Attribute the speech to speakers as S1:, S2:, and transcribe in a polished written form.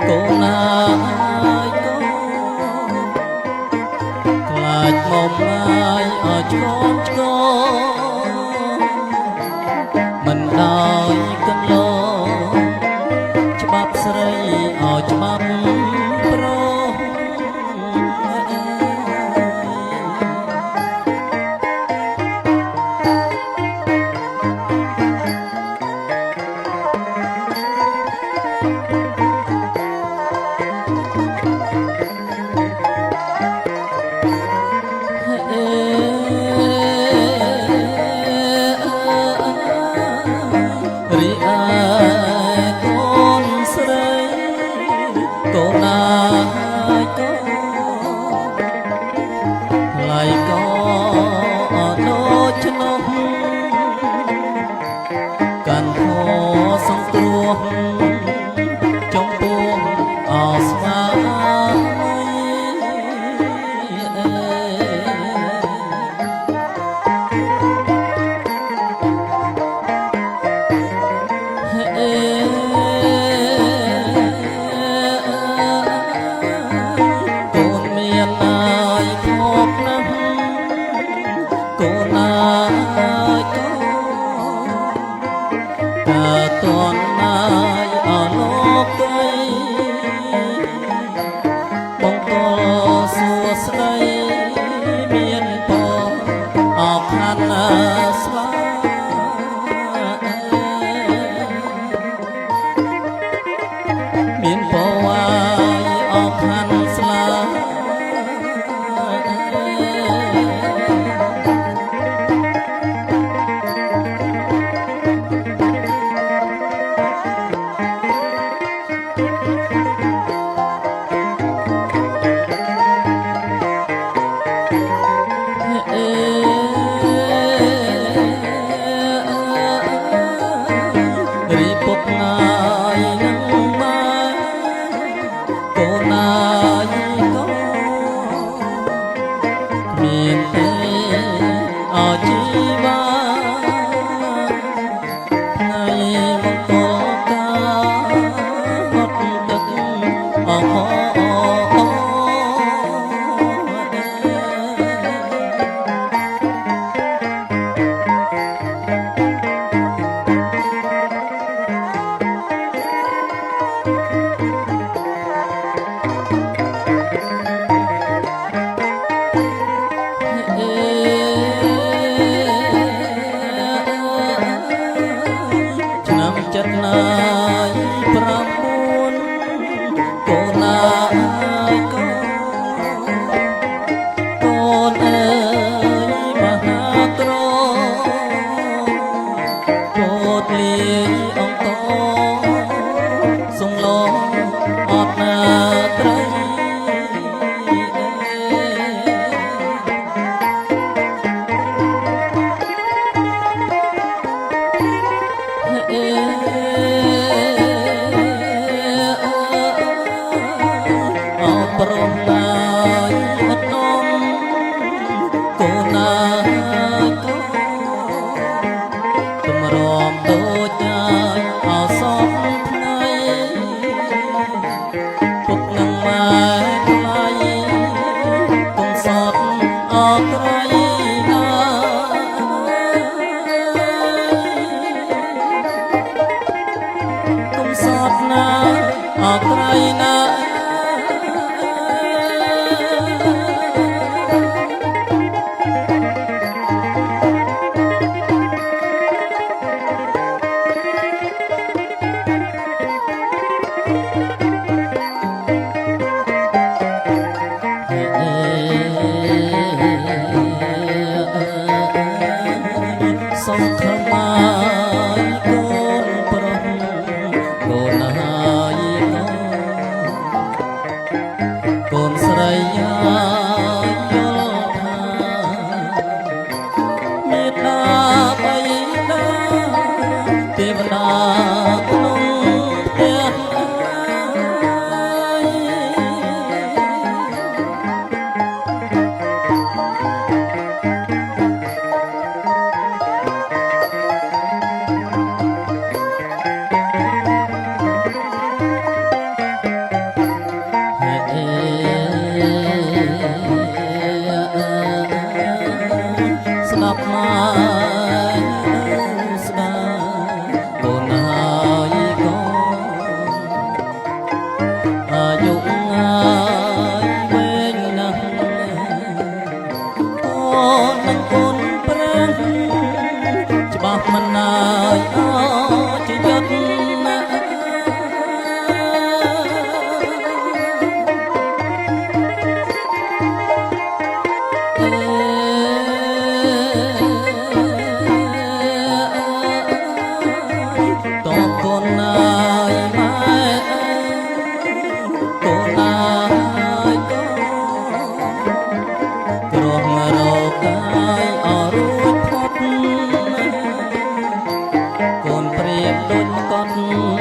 S1: កូនណាយក៏ខ្លាចមកអាយឲ្យឆ្កនឆ្កមិនដោយកន្លងច្បាប់ស្រីឲ្យច្បាប់ប្រុសរីឯកូនស្រីកូនណាយក៏ថ្លៃក៏ដូចនោះកាន់ខសង្គ្រោះចំពោះអស្វាកូនណាយក៏តនណាយអលោកីបងកលសួស្ដីមានពរអបខានស្វាមានពរវាយអបខានស្លារីពុកណាយនឹងម៉ែកូនណាយក៏មានទេអជីវ៉ាថ្ងៃមង្គលការហត់ទឹកអមឆ្នាំចិត្តណាយ9កូនណាយក៏កូនអើយមហាក្រកូនលាយអង្គសំឡងអត់ណាត្រីប្រំណាយអត់នំកូនណាយក៏តម្រាំដូចចាយអសពថ្ងៃពុកនឹងម៉ែថ្លៃកុំសតអក្រៃណាកុំសតណាអក្រៃណាសង្ឃមាយកូនប្រុសកូនណាយក៏ កូនអើយក៏គ្រោះរកកាយអរួចផុតកូនព្រៀបដូចកត់